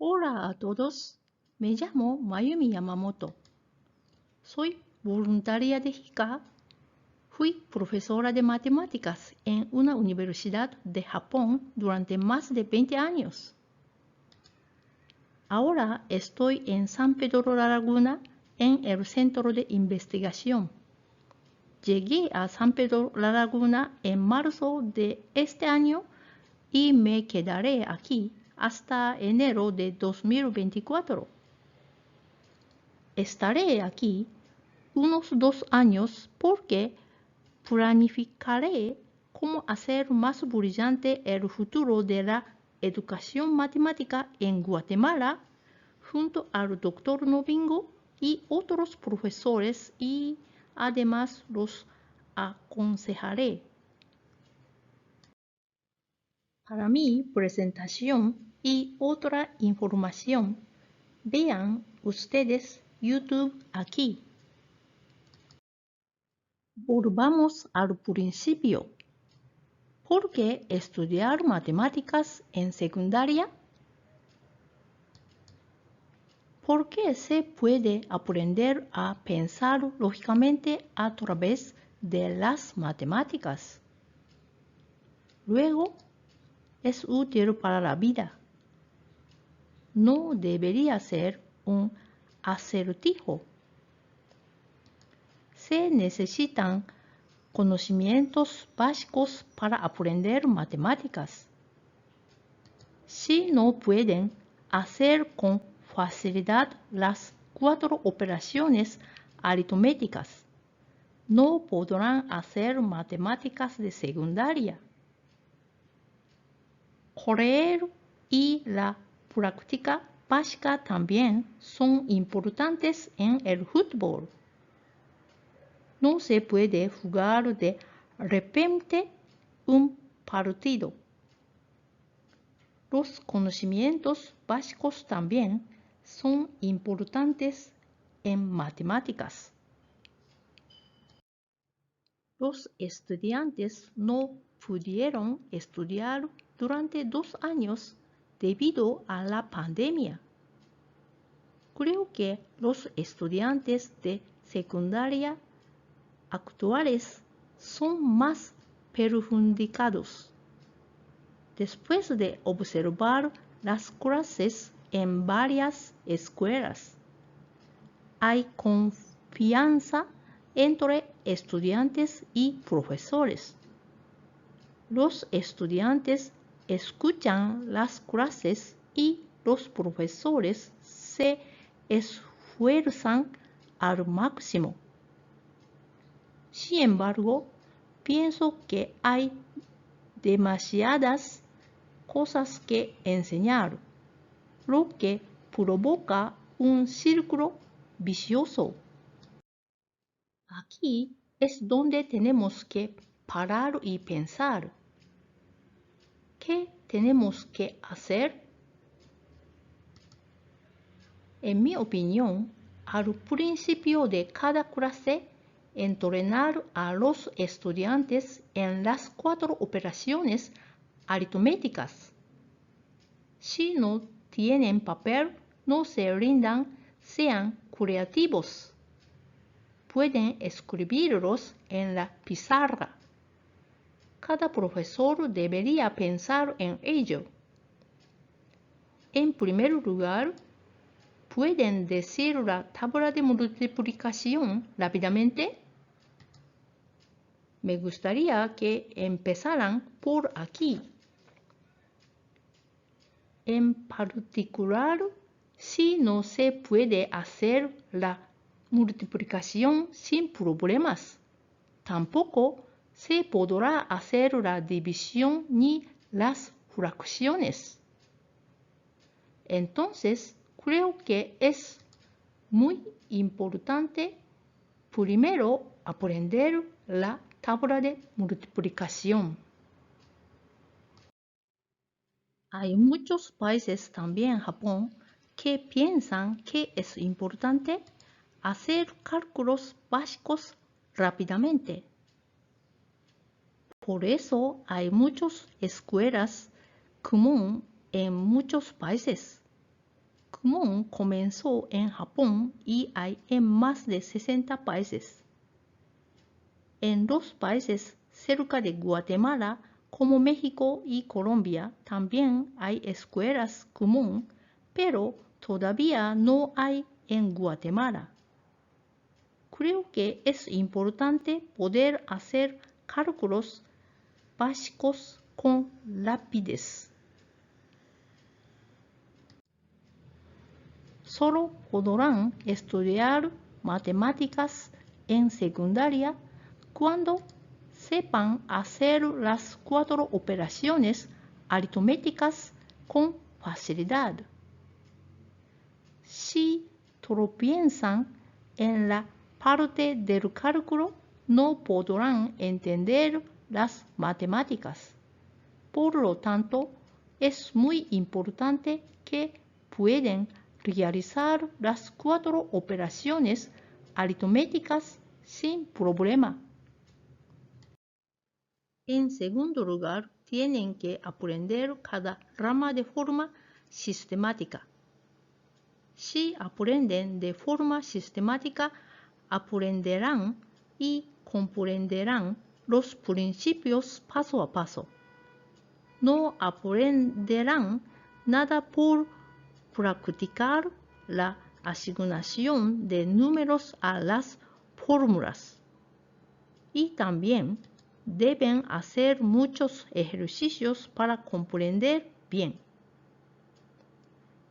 Hola a todos, me llamo Mayumi Yamamoto. Soy voluntaria de JICA. Fui profesora de matemáticas en una universidad de Japón durante más de 20 años. Ahora estoy en San Pedro La Laguna en el centro de investigación. Llegué a San Pedro La Laguna en marzo de este año y me quedaré aquí hasta enero de 2024. Estaré aquí unos 2 años porque planificaré cómo hacer más brillante el futuro de la educación matemática en Guatemala junto al doctor Novingo y otros profesores y además los aconsejaré. Para mi presentación y otra información, vean ustedes YouTube aquí. Volvamos al principio. ¿Por qué estudiar matemáticas en secundaria? ¿Por qué se puede aprender a pensar lógicamente a través de las matemáticas? Luego, es útil para la vida. No debería ser un acertijo. Se necesitan conocimientos básicos para aprender matemáticas. Si no pueden hacer con facilidad las 4 operaciones aritméticas, no podrán hacer matemáticas de secundaria. Correr y la práctica básica también son importantes en el fútbol. No se puede jugar de repente un partido. Los conocimientos básicos también son importantes en matemáticas. Los estudiantes no pudieron estudiar durante 2 años debido a la pandemia. Creo que los estudiantes de secundaria actuales son más perjudicados. Después de observar las clases en varias escuelas, hay confianza entre estudiantes y profesores. Los estudiantes escuchan las clases y los profesores se esfuerzan al máximo. Sin embargo, pienso que hay demasiadas cosas que enseñar, lo que provoca un círculo vicioso. Aquí es donde tenemos que parar y pensar. ¿Qué tenemos que hacer? En mi opinión, al principio de cada clase, entrenar a los estudiantes en las 4 operaciones aritméticas. Si no tienen papel, no se rindan, sean creativos. Pueden escribirlos en la pizarra. Cada profesor debería pensar en ello. En primer lugar, ¿pueden decir la tabla de multiplicación rápidamente? Me gustaría que empezaran por aquí. En particular, si no se puede hacer la multiplicación sin problemas, tampoco se podrá hacer la división ni las fracciones. Entonces, creo que es muy importante primero aprender la tabla de multiplicación. Hay muchos países, también Japón, que piensan que es importante hacer cálculos básicos rápidamente. Por eso hay muchas escuelas comunes en muchos países. Kumon comenzó en Japón y hay en más de 60 países. En los países cerca de Guatemala, como México y Colombia, también hay escuelas Kumon, pero todavía no hay en Guatemala. Creo que es importante poder hacer cálculos básicos con rapidez. Solo podrán estudiar matemáticas en secundaria cuando sepan hacer las 4 operaciones aritméticas con facilidad. Si tropiezan en la parte del cálculo, no podrán entender las matemáticas. Por lo tanto, es muy importante que puedan realizar las 4 operaciones aritméticas sin problema. En segundo lugar, tienen que aprender cada rama de forma sistemática. Si aprenden de forma sistemática, aprenderán y comprenderán los principios paso a paso. No aprenderán nada por practicar la asignación de números a las fórmulas. Y también deben hacer muchos ejercicios para comprender bien.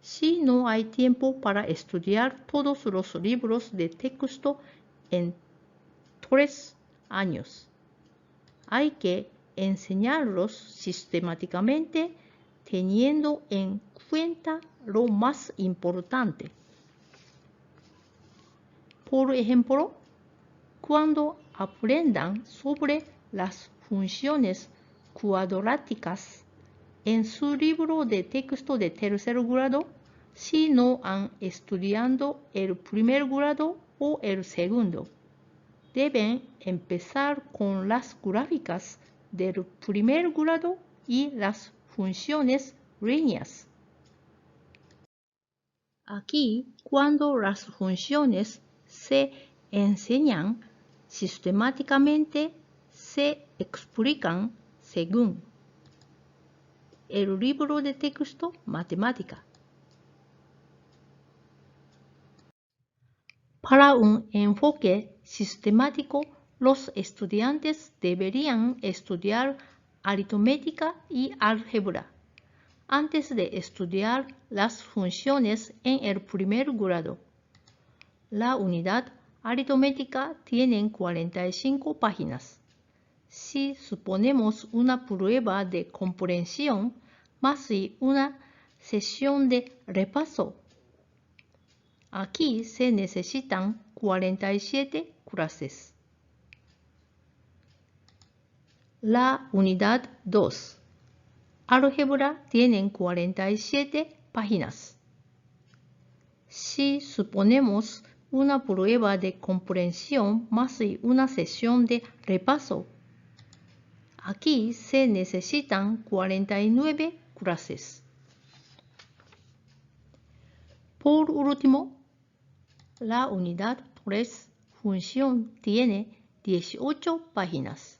Si no hay tiempo para estudiar todos los libros de texto en 3 años, hay que enseñarlos sistemáticamente teniendo en cuenta lo más importante. Por ejemplo, cuando aprendan sobre las funciones cuadráticas en su libro de texto de tercer grado, si no han estudiado el primer grado o el segundo, deben empezar con las gráficas del primer grado y las funciones líneas. Aquí, cuando las funciones se enseñan sistemáticamente, se explican según el libro de texto matemática. Para un enfoque sistemático, los estudiantes deberían estudiar aritmética y álgebra antes de estudiar las funciones en el primer grado. La unidad aritmética tiene 45 páginas. Si suponemos una prueba de comprensión más una sesión de repaso, aquí se necesitan 47 clases. La unidad 2, álgebra, tiene 47 páginas. Si suponemos una prueba de comprensión más una sesión de repaso, aquí se necesitan 49 clases. Por último, la unidad 3, función, tiene 18 páginas.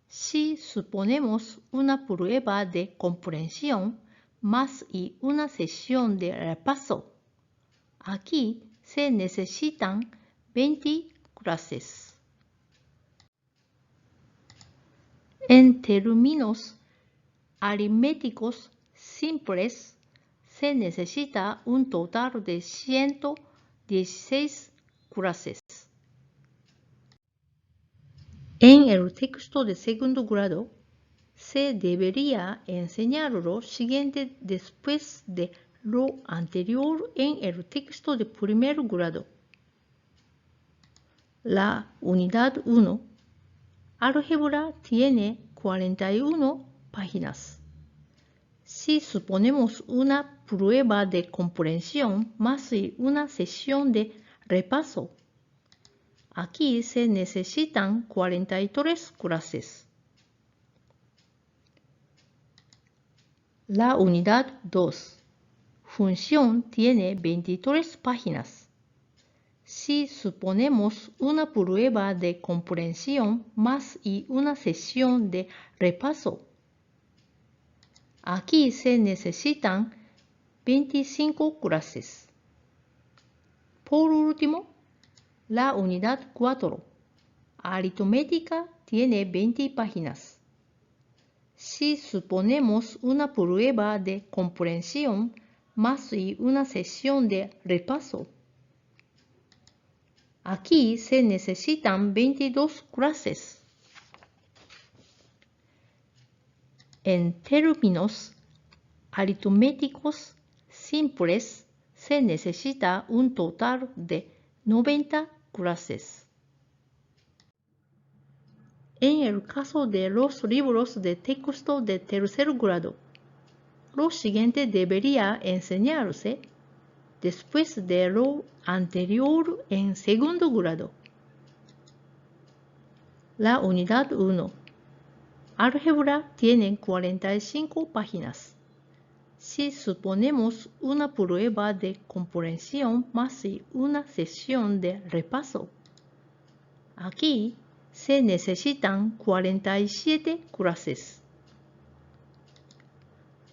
Si suponemos una prueba de comprensión más una sesión de repaso, aquí se necesitan 20 clases. En términos aritméticos simples, se necesita un total de 116 clases. En el texto de segundo grado, se debería enseñar lo siguiente después de lo anterior en el texto de primer grado. La unidad 1, álgebra, tiene 41 páginas. Si suponemos una prueba de comprensión más una sesión de repaso, aquí se necesitan 43 clases. La unidad 2, función tiene 23 páginas. Si suponemos una prueba de comprensión más y una sesión de repaso, aquí se necesitan 25 clases. Por último, la unidad 4, aritmética, tiene 20 páginas. Si suponemos una prueba de comprensión más y una sesión de repaso, aquí se necesitan 22 clases. En términos aritméticos simples, se necesita un total de 90 clases. En el caso de los libros de texto de tercer grado, lo siguiente debería enseñarse después de lo anterior en segundo grado. La unidad 1, álgebra, tiene 45 páginas. Si suponemos una prueba de comprensión más y una sesión de repaso, aquí se necesitan 47 clases.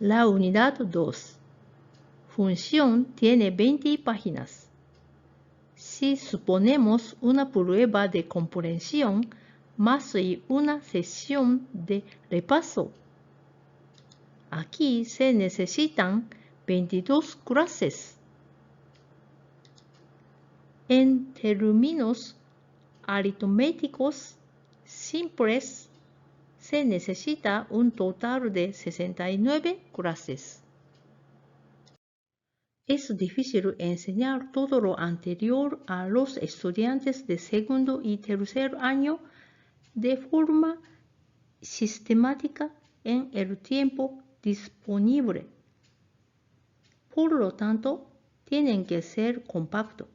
La unidad 2, función, tiene 20 páginas. Si suponemos una prueba de comprensión más y una sesión de repaso, aquí se necesitan 22 clases. En términos aritméticos simples, se necesita un total de 69 clases. Es difícil enseñar todo lo anterior a los estudiantes de segundo y tercer año de forma sistemática en el tiempo disponible. Por lo tanto, tienen que ser compactos.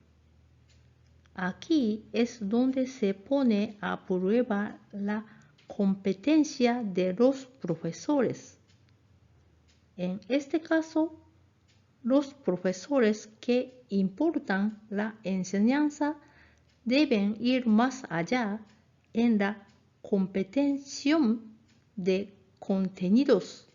Aquí es donde se pone a prueba la competencia de los profesores. En este caso, los profesores que importan la enseñanza deben ir más allá en la competición de contenidos.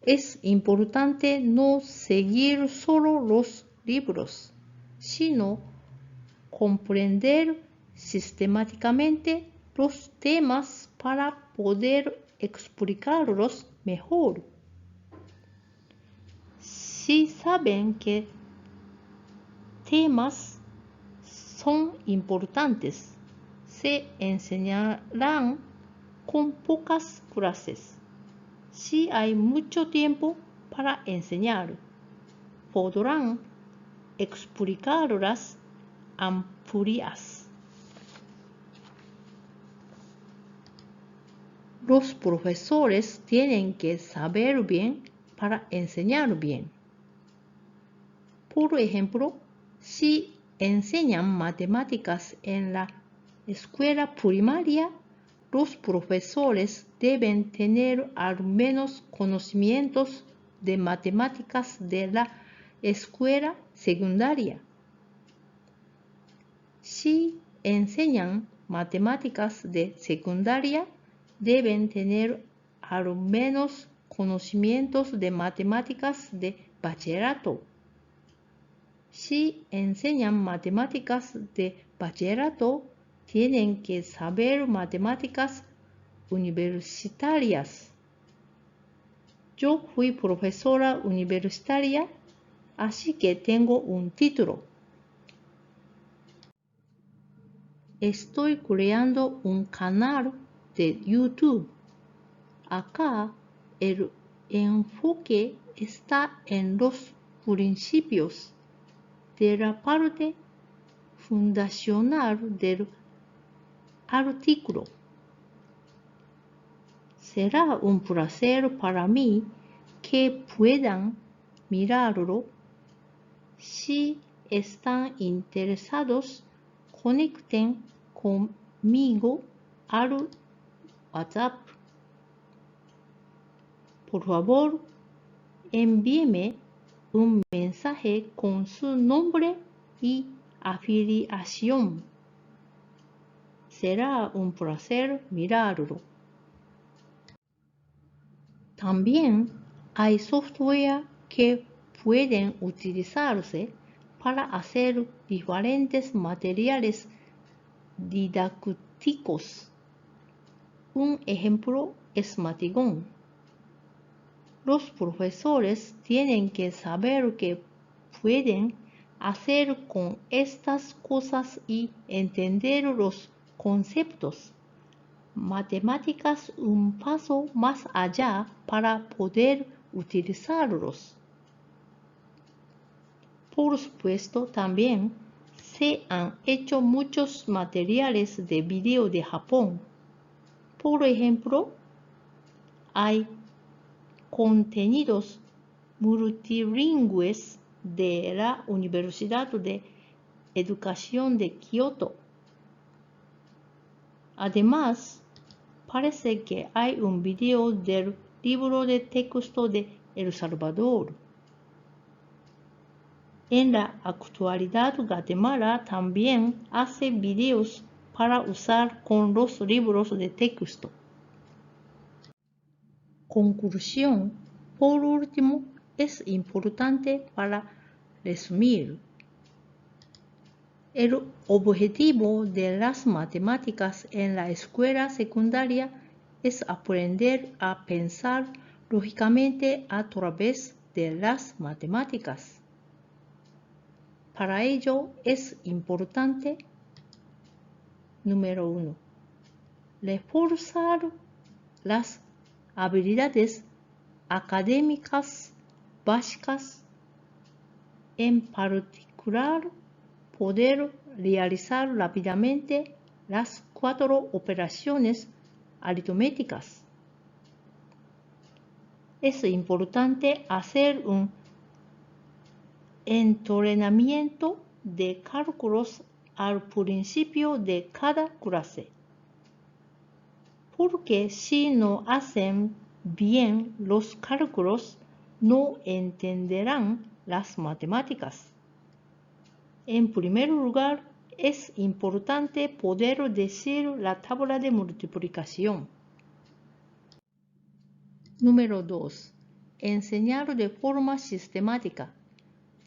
Es importante no seguir solo los libros, sino comprender sistemáticamente los temas para poder explicarlos mejor. Si saben que temas son importantes, se enseñarán con pocas clases. Si hay mucho tiempo para enseñar, podrán explicarlas amplias. Los profesores tienen que saber bien para enseñar bien. Por ejemplo, si enseñan matemáticas en la escuela primaria, los profesores deben tener al menos conocimientos de matemáticas de la escuela secundaria. Si enseñan matemáticas de secundaria, deben tener al menos conocimientos de matemáticas de bachillerato. Si enseñan matemáticas de bachillerato, tienen que saber matemáticas universitarias. Yo fui profesora universitaria, así que tengo un título. Estoy creando un canal de YouTube. Acá el enfoque está en los principios de la parte fundacional del artículo. Será un placer para mí que puedan mirarlo. Si están interesados, conecten conmigo al WhatsApp. Por favor, envíeme un mensaje con su nombre y afiliación. Será un placer mirarlo. También hay software que pueden utilizarse para hacer diferentes materiales didácticos. Un ejemplo es Matigon. Los profesores tienen que saber qué pueden hacer con estas cosas y entender los conceptos matemáticas un paso más allá para poder utilizarlos. Por supuesto, también se han hecho muchos materiales de video de Japón. Por ejemplo, hay contenidos multilingües de la Universidad de Educación de Kioto. Además, parece que hay un video del libro de texto de El Salvador. En la actualidad, Guatemala también hace videos para usar con los libros de texto. Conclusión. Por último, es importante para resumir. El objetivo de las matemáticas en la escuela secundaria es aprender a pensar lógicamente a través de las matemáticas. Para ello es importante, número 1, reforzar las habilidades académicas básicas, en particular poder realizar rápidamente las 4 operaciones aritméticas. Es importante hacer un entrenamiento de cálculos al principio de cada clase, porque si no hacen bien los cálculos, no entenderán las matemáticas. En primer lugar, es importante poder decir la tabla de multiplicación. Número 2. Enseñar de forma sistemática,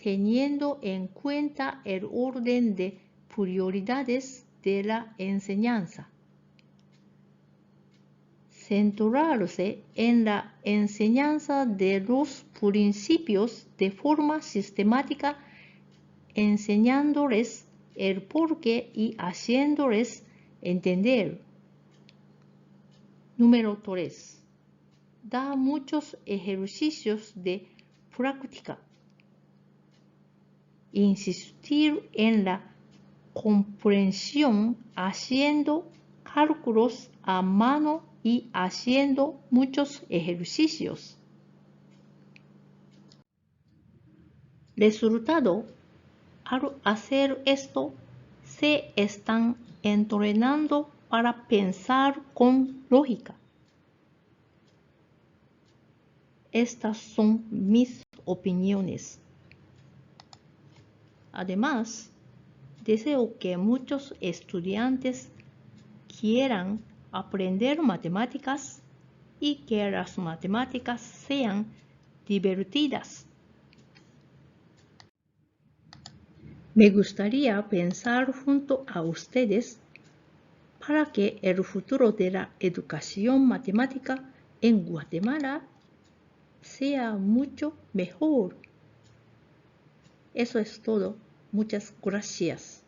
teniendo en cuenta el orden de prioridades de la enseñanza. Centrarse en la enseñanza de los principios de forma sistemática, enseñándoles el porqué y haciéndoles entender. Número 3. Da muchos ejercicios de práctica. Insistir en la comprensión haciendo cálculos a mano y haciendo muchos ejercicios. Resultado: al hacer esto, se están entrenando para pensar con lógica. Estas son mis opiniones. Además, deseo que muchos estudiantes quieran aprender matemáticas y que las matemáticas sean divertidas. Me gustaría pensar junto a ustedes para que el futuro de la educación matemática en Guatemala sea mucho mejor. Eso es todo. Muchas gracias.